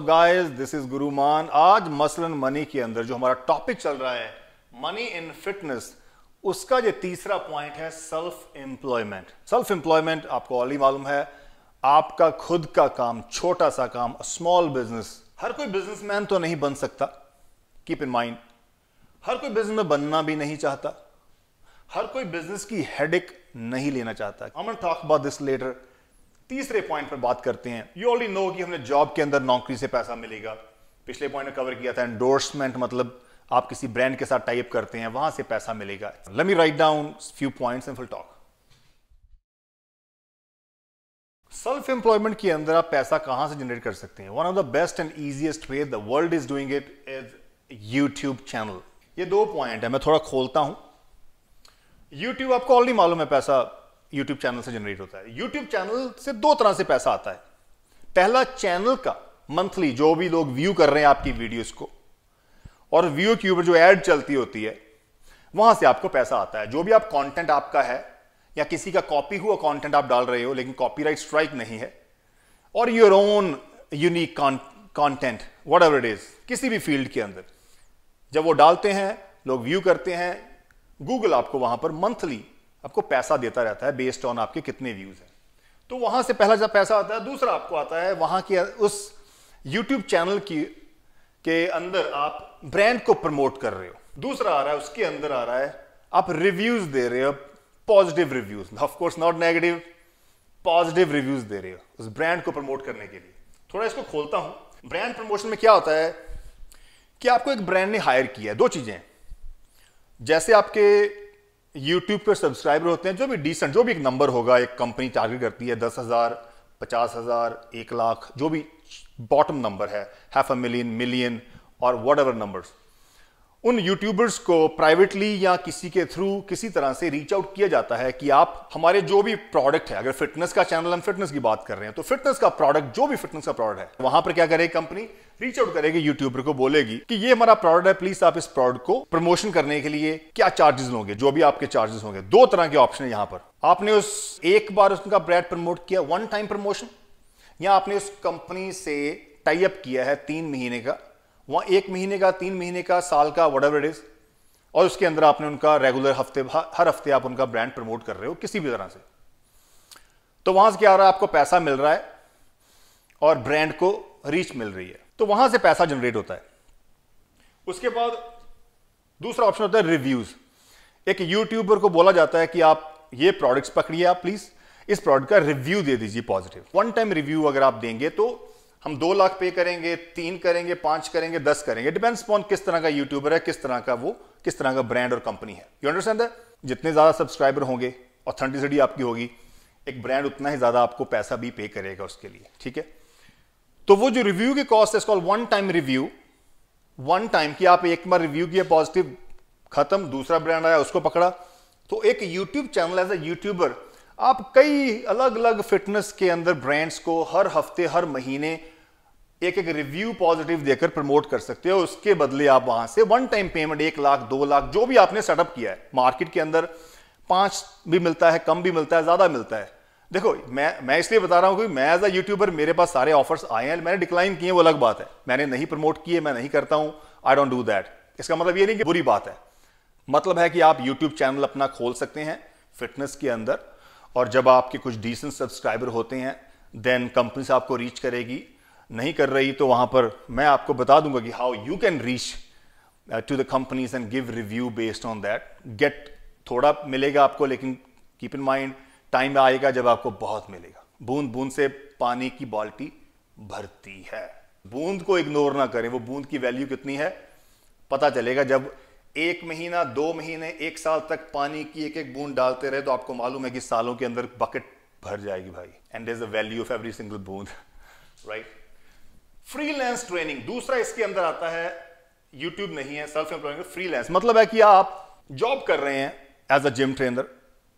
WhatsApp guys, this is Guru Mann. आज मसलन money के अंदर जो हमारा टॉपिक चल रहा है मनी इन फिटनेस, उसका जो तीसरा पॉइंट है सेल्फ एम्प्लॉयमेंट। सेल्फ एम्प्लॉयमेंट आपको ऑलरेडी मालूम है, आपका खुद का काम, छोटा सा काम, स्मॉल बिजनेस। हर कोई बिजनेसमैन तो नहीं बन सकता, कीप इन माइंड। हर कोई बिजनेस में बनना भी नहीं चाहता, हर कोई बिजनेस की हेडेक नहीं लेना चाहता। I will talk about this letter. तीसरे पॉइंट पर बात करते हैं। यू ऑलरेडी नो कि हमने जॉब के अंदर नौकरी से पैसा मिलेगा। पिछले पॉइंट में कवर किया था एंडोर्समेंट, मतलब आप किसी ब्रांड के साथ टाइप करते हैं, वहां से पैसा मिलेगा। Let me write down few points and will talk. Self employment के अंदर आप पैसा कहां से जनरेट कर सकते हैं? One of the best and easiest way the world is doing it is YouTube channel. ये दो पॉइंट है, मैं थोड़ा खोलता हूं। यूट्यूब आपको ऑलरेडी मालूम है पैसा यूट्यूब चैनल से जनरेट होता है। यूट्यूब चैनल से दो तरह से पैसा आता है। पहला, चैनल का मंथली जो भी लोग व्यू कर रहे हैं आपकी वीडियोस को, और व्यू के ऊपर जो एड चलती होती है, वहां से आपको पैसा आता है। जो भी आप कंटेंट आपका है या किसी का कॉपी हुआ कंटेंट आप डाल रहे हो लेकिन कॉपीराइट स्ट्राइक नहीं है, और your own unique content whatever it is, किसी भी फील्ड के अंदर जब वो डालते हैं, लोग व्यू करते हैं, गूगल आपको वहां पर मंथली आपको पैसा देता रहता है बेस्ड ऑन आपके कितने व्यूज हैं। तो वहां से पहला जब पैसा आता है, दूसरा आपको आता है वहां के उस यूट्यूब चैनल के अंदर आप ब्रांड को प्रमोट कर रहे हो। दूसरा आ रहा है, उसके अंदर आ रहा है आप रिव्यूज दे रहे हो, positive reviews, of course not negative, positive reviews दे रहे हो उस ब्रांड को प्रमोट करने के लिए। थोड़ा इसको खोलता हूं। ब्रांड प्रमोशन में क्या होता है कि आपको एक ब्रांड ने हायर किया है। दो चीजें, जैसे आपके YouTube पे सब्सक्राइबर होते हैं, जो भी डिसेंट, जो भी एक नंबर होगा, एक कंपनी टारगेट करती है 10,000, 50,000, 1 लाख, जो भी बॉटम नंबर है, 500,000, मिलियन और वट एवर नंबर्स, उन यूट्यूबर्स को प्राइवेटली या किसी के थ्रू किसी तरह से रीच आउट किया जाता है कि आप हमारे जो भी प्रोडक्ट है, अगर फिटनेस का चैनल, हम फिटनेस की बात कर रहे हैं, तो फिटनेस का प्रोडक्ट, जो भी फिटनेस का प्रोडक्ट है, वहां पर क्या करेगी कंपनी? रीच आउट करेगी यूट्यूबर को, बोलेगी कि ये हमारा प्रोडक्ट है, प्लीज आप इस प्रोडक्ट को प्रमोशन करने के लिए क्या चार्जेस होंगे, जो भी आपके चार्जेस होंगे। दो तरह के ऑप्शन है यहां पर। आपने उस एक बार उसका ब्रांड प्रमोट किया, वन टाइम प्रमोशन, या आपने उस कंपनी से टाई अप किया है 3 महीने का, वहां 1 महीने का, 3 महीने का, साल का, व्हाटएवर इट इज, और उसके अंदर आपने उनका रेगुलर हर हफ्ते आप उनका ब्रांड प्रमोट कर रहे हो किसी भी तरह से। तो वहां से क्या आ रहा है? आपको पैसा मिल रहा है और ब्रांड को रीच मिल रही है, तो वहां से पैसा जनरेट होता है। उसके बाद दूसरा ऑप्शन होता है रिव्यूज। एक यूट्यूबर को बोला जाता है कि आप ये प्रोडक्ट्स पकड़िए, आप प्लीज इस प्रोडक्ट का रिव्यू दे दीजिए पॉजिटिव। वन टाइम रिव्यू अगर आप देंगे तो हम 2 लाख पे करेंगे, 3 करेंगे, 5 करेंगे, 10 करेंगे, डिपेंड्स अपॉन किस तरह का यूट्यूबर है, किस तरह का वो, किस तरह का ब्रांड और कंपनी है। You understand that? जितने ज्यादा सब्सक्राइबर होंगे, ऑथेंटिसिटी आपकी होगी, एक ब्रांड उतना ही ज्यादा आपको पैसा भी पे करेगा उसके लिए, ठीक है? तो वो जो रिव्यू की कॉस्ट है, called one time review. One time कि आप एक बार रिव्यू किया, पॉजिटिव, खत्म, दूसरा ब्रांड आया, उसको पकड़ा। तो एक YouTube channel, as a YouTuber आप कई अलग अलग फिटनेस के अंदर ब्रांड्स को हर हफ्ते, हर महीने एक एक रिव्यू पॉजिटिव देकर प्रमोट कर सकते हो। उसके बदले आप वहां से one time payment 1 lakh, 2 lakh, जो भी आपने सेटअप किया है, मार्केट के अंदर 5 भी मिलता है, कम भी मिलता है, ज्यादा मिलता है। देखो, मैं इसलिए बता रहा हूं कि मैं एज अ यूट्यूबर, मेरे पास सारे ऑफर्स आए हैं, मैंने डिक्लाइन किए, वो अलग बात है। मैंने नहीं प्रमोट किए, मैं नहीं करता हूं, आई डोंट डू दैट। इसका मतलब ये नहीं कि बुरी बात है, मतलब है कि आप यूट्यूब चैनल अपना खोल सकते हैं फिटनेस के अंदर, और जब आपके कुछ डिसेंट सब्सक्राइबर होते हैं, देन कंपनी से आपको रीच करेगी। नहीं कर रही तो वहां पर मैं आपको बता दूंगा कि how you can reach to the companies and give review based on that. गेट थोड़ा मिलेगा आपको, लेकिन कीप इन माइंड टाइम आएगा जब आपको बहुत मिलेगा। बूंद बूंद से पानी की बाल्टी भरती है। बूंद को इग्नोर ना करें, वो बूंद की वैल्यू कितनी है पता चलेगा जब 1 महीना, 2 महीने, 1 साल तक पानी की एक एक बूंद डालते रहे, तो आपको मालूम है कि सालों के अंदर बकेट भर जाएगी भाई। And there is a value of every single बूंद, राइट? फ्रीलांस ट्रेनिंग दूसरा इसके अंदर आता है। यूट्यूब नहीं है, सेल्फ एम्प्लॉयमेंट। फ्रीलांस मतलब है कि आप जॉब कर रहे हैं एज अ जिम ट्रेनर,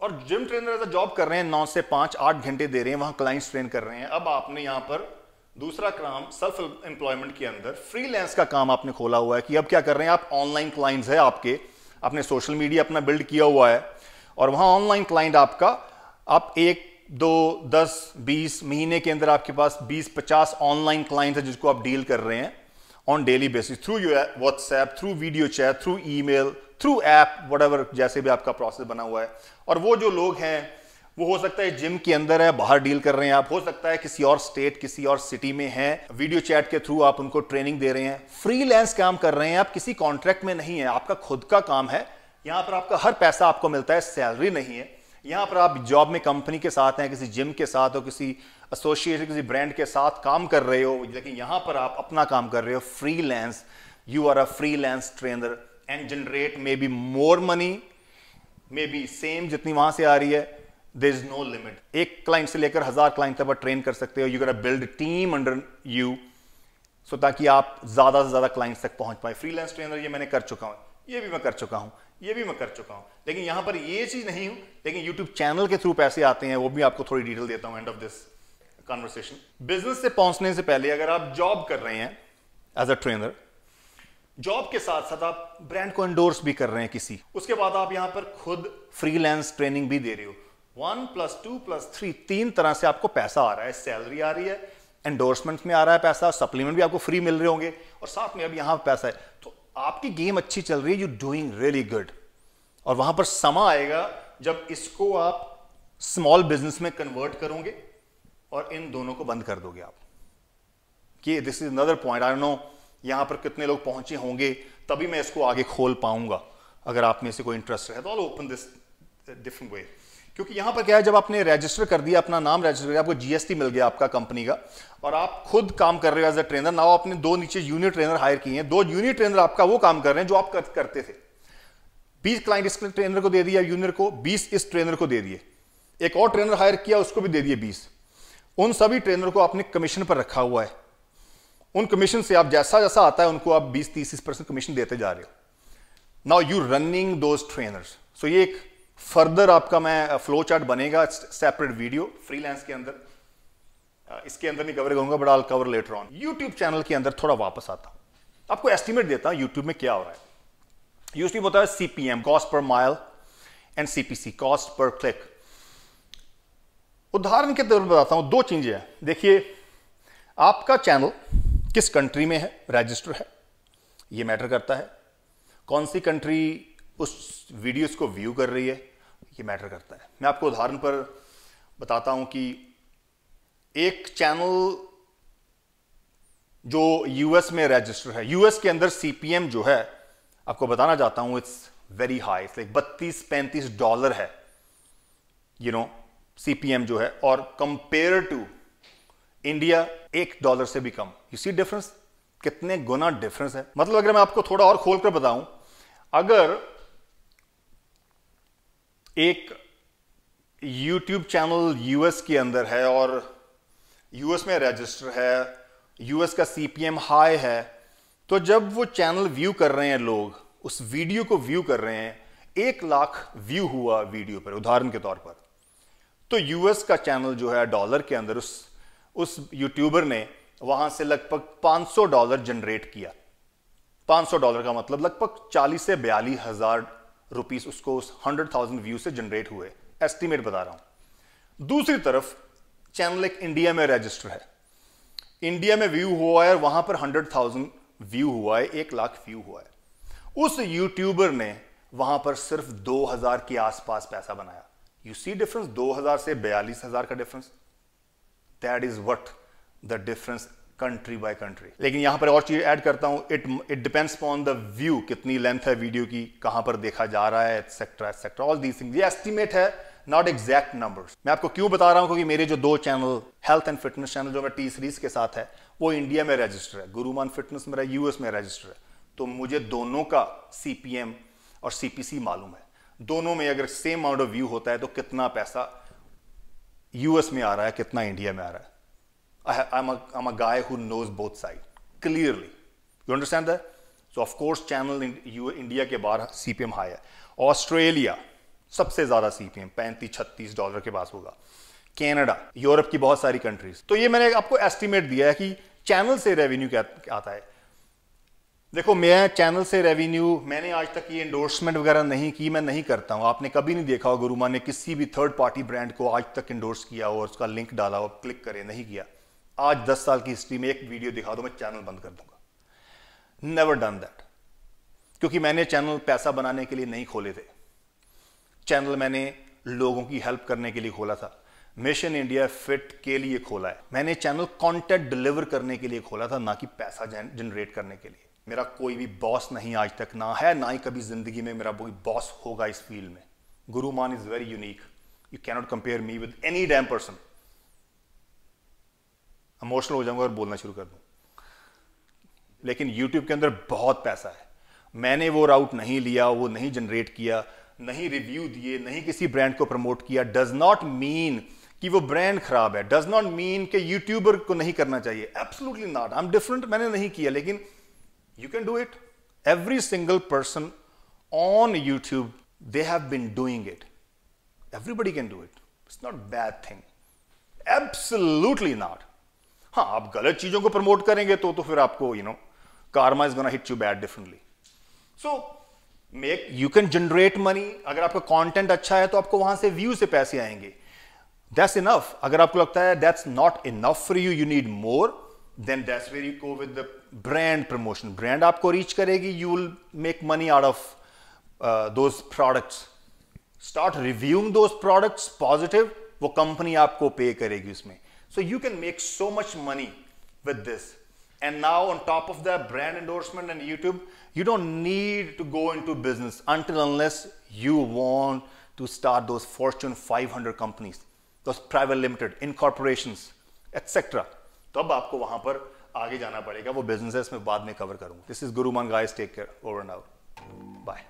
और gym trainer as a job कर रहे हैं, 9 से 5, 8 घंटे दे रहे हैं, वहां क्लाइंट्स ट्रेन कर रहे हैं। अब आपने यहां पर दूसरा काम सेल्फ एम्प्लॉयमेंट के अंदर फ्रीलांस का काम आपने खोला हुआ है कि अब क्या कर रहे हैं आप? ऑनलाइन क्लाइंट्स है आपके, आपने सोशल मीडिया अपना बिल्ड किया हुआ है, और वहां ऑनलाइन क्लाइंट आपका, आप एक 2, 10, 20 महीने के अंदर आपके पास 20-50 ऑनलाइन क्लाइंट है जिसको आप डील कर रहे हैं on daily basis, through your WhatsApp, through video chat, through email, through app, whatever, जैसे भी आपका प्रोसेस बना हुआ है। और वो जो लोग हैं वो हो सकता है जिम के अंदर है, बाहर डील कर रहे हैं आप, हो सकता है किसी और स्टेट, किसी और सिटी में हैं, वीडियो चैट के थ्रू आप उनको ट्रेनिंग दे रहे हैं, फ्रीलांस काम कर रहे हैं आप, किसी कॉन्ट्रैक्ट में नहीं है, आपका खुद का काम है। यहां पर आपका हर पैसा आपको मिलता है, सैलरी नहीं है। यहां पर आप जॉब में कंपनी के साथ हैं, किसी जिम के साथ हो, किसी एसोसिएशन, किसी ब्रांड के साथ काम कर रहे हो, लेकिन यहां पर आप अपना काम कर रहे हो, freelance. You are a freelance trainer and generate maybe more money, maybe same जितनी वहां से आ रही है। There is no limit. एक क्लाइंट से लेकर 1000 क्लाइंट तक आप ट्रेन कर सकते हो। You gotta build team under you, so ताकि आप ज्यादा से ज्यादा क्लाइंट्स तक पहुंच पाए। फ्रीलांस ट्रेनर ये मैंने कर चुका हूं, ये भी मैं कर चुका हूं, ये भी मैं कर चुका हूं, लेकिन यहां पर ये चीज नहीं हूं। लेकिन यूट्यूब चैनल के थ्रू पैसे आते हैं, वो भी आपको थोड़ी डिटेल देता हूं end of this conversation. Business से पहुंचने से पहले अगर आप जॉब कर रहे हैं एज अ ट्रेनर, जॉब के साथ साथ आप ब्रांड को एंडोर्स भी कर रहे हैं किसी, उसके बाद आप यहां पर खुद फ्रीलांस ट्रेनिंग भी दे रहे हो, 1 + 2 + 3, 3 तरह से आपको पैसा आ रहा है। सैलरी आ रही है, एंडोर्समेंट में आ रहा है पैसा, सप्लीमेंट भी आपको फ्री मिल रहे होंगे, और साथ में अब यहां पैसा है। तो आपकी गेम अच्छी चल रही है, यू डूइंग रियली गुड। और वहां पर समा आएगा जब इसको आप स्मॉल बिजनेस में कन्वर्ट करोगे और इन दोनों को बंद कर दोगे आप। कि this is another point, I don't know यहां पर कितने लोग पहुंचे होंगे, तभी मैं इसको आगे खोल पाऊंगा। अगर आप में से कोई इंटरेस्ट है तो I open this different way. क्योंकि यहां पर क्या है, जब आपने रजिस्टर कर दिया, अपना नाम रजिस्टर कर दिया, आपको जीएसटी मिल गया आपका कंपनी का, और आप खुद काम कर रहे हो एज अ ट्रेनर। नाउ आपने 2 नीचे जूनियर ट्रेनर हायर किए हैं, 2 जूनियर ट्रेनर आपका वो काम कर रहे हैं जो आप करते थे। 20 क्लाइंट इस ट्रेनर को दे दिया जूनियर को, 20 इस ट्रेनर को दे दिए, एक और ट्रेनर हायर किया उसको भी दे दिए 20। उन सभी ट्रेनर को आपने कमीशन पर रखा हुआ है। उन कमीशन से आप जैसा जैसा आता है उनको आप 20-30% कमीशन देते जा रहे हो। Now you running those trainers. So ये एक फर्दर आपका मैं फ्लो चार्ट बनेगा, सेपरेट वीडियो फ्रीलांस के अंदर, इसके अंदर नहीं कवर करूंगा, but I will cover later on. YouTube channel के अंदर थोड़ा वापस आता हूं, आपको एस्टिमेट देता हूं यूट्यूब में क्या हो रहा है। यूट्यूब होता है CPM, cost per mile, and CPC, cost per click. उदाहरण के तौर पर बताता हूं, 2 चीजें हैं। देखिए, आपका चैनल किस कंट्री में है, रजिस्टर है, यह मैटर करता है। कौन सी कंट्री उस वीडियोस को व्यू कर रही है, ये मैटर करता है। मैं आपको उदाहरण पर बताता हूं कि एक चैनल जो यूएस में रजिस्टर है, यूएस के अंदर सीपीएम जो है, आपको बताना चाहता हूं, it's very high, it's like $32-35 है, यू नो, सीपीएम जो है, और कंपेयर टू इंडिया $1 से भी कम। यू सी डिफरेंस, कितने गुना डिफरेंस है। मतलब अगर मैं आपको थोड़ा और खोलकर बताऊं, अगर एक YouTube चैनल यूएस के अंदर है और यूएस में रजिस्टर है, यूएस का सीपीएम हाई है, तो जब वो चैनल व्यू कर रहे हैं, लोग उस वीडियो को व्यू कर रहे हैं, 1 लाख व्यू हुआ वीडियो पर, उदाहरण के तौर पर, तो यूएस का चैनल जो है डॉलर के अंदर, उस यूट्यूबर ने वहां से लगभग $500 जनरेट किया। $500 का मतलब लगभग 40 से 42 हजार रुपीस उसको उस 100,000 व्यू से जनरेट हुए, एस्टिमेट बता रहा हूं। दूसरी तरफ चैनल एक इंडिया में रजिस्टर है, इंडिया में व्यू हुआ है, वहां पर 100,000 व्यू हुआ है, 1 लाख व्यू हुआ है। उस यूट्यूबर ने वहां पर सिर्फ 2000 के आसपास पैसा बनाया। यू सी डिफरेंस, 2000 से 42,000 का difference. That is what the difference country by country. लेकिन यहां पर और चीज ऐड करता हूं, it depends upon the view, कितनी लेंथ है वीडियो की, कहां पर देखा जा रहा है, etcetera etcetera, all these things. ये एस्टिमेट है, नॉट एग्जैक्ट नंबर्स। मैं आपको क्यों बता रहा हूं, क्योंकि मेरे जो 2 channel, health and fitness channel जो मैं टी सीरीज के साथ है, वो इंडिया में रजिस्टर है, गुरुमान फिटनेस मेरा यूएस में रजिस्टर है। तो मुझे दोनों का सीपीएम और सीपीसी मालूम है। दोनों में अगर सेम अमाउंट ऑफ व्यू होता है तो कितना पैसा यूएस में आ रहा है, कितना इंडिया में आ रहा है। I'm a guy who knows both sides clearly. You understand that? So of course channel India के बाहर सीपीएम हाई है। ऑस्ट्रेलिया सबसे ज्यादा सीपीएम $35-36 के पास होगा। कनाडा, यूरोप की बहुत सारी कंट्रीज। तो ये मैंने आपको एस्टिमेट दिया है कि चैनल से रेवेन्यू क्या आता है। देखो, मैं चैनल से रेवेन्यू, मैंने आज तक ये एंडोर्समेंट वगैरह नहीं की, मैं नहीं करता हूँ। आपने कभी नहीं देखा हो गुरुमान ने किसी भी थर्ड पार्टी ब्रांड को आज तक एंडोर्स किया हो और उसका लिंक डाला हो, क्लिक करे, नहीं किया। आज 10 साल की हिस्ट्री में एक वीडियो दिखा दो, मैं चैनल बंद कर दूंगा। नेवर डन दैट, क्योंकि मैंने चैनल पैसा बनाने के लिए नहीं खोले थे। चैनल मैंने लोगों की हेल्प करने के लिए खोला था, मिशन इंडिया फिट के लिए खोला है। मैंने चैनल कंटेंट डिलीवर करने के लिए खोला था, ना कि पैसा जनरेट करने के लिए। मेरा कोई भी बॉस नहीं आज तक, ना है, ना ही कभी जिंदगी में मेरा कोई बॉस होगा इस फील्ड में। Guru Mann is very unique, you cannot compare me with any damn person. Emotional हो जाऊंगा और बोलना शुरू कर दूं। लेकिन यूट्यूब के अंदर बहुत पैसा है। मैंने वो राउट नहीं लिया, वो नहीं जनरेट किया, नहीं रिव्यू दिए, नहीं किसी ब्रांड को प्रमोट किया। डज नॉट मीन कि वो ब्रांड खराब है, डज नॉट मीन कि यूट्यूबर को नहीं करना चाहिए। Absolutely not, I am different, मैंने नहीं किया, लेकिन you can do it. Every single person on YouTube, they have been doing it. Everybody can do it. It's not a bad thing. Absolutely not. हाँ, आप गलत चीजों को प्रमोट करेंगे तो फिर आपको karma is gonna hit you bad differently. So you can generate money. अगर आपका content अच्छा है तो आपको वहां से view से पैसे आएंगे. That's enough. अगर आपको लगता है that's not enough for you, you need more, then that's where you go with the brand promotion. Brand आपको reach करेगी, you will make money out of those products. Start reviewing those products positive, वो company आपको pay करेगी उसमें. So you can make so much money with this. And now on top of that brand endorsement and YouTube, you don't need to go into business until unless you want to start those Fortune 500 companies, those private limited, incorporations, etc. तो अब आपको वहां पर आगे जाना पड़ेगा। वो businesses में बाद में कवर करूंगा। This is Guruman guys, take care, over and out, bye.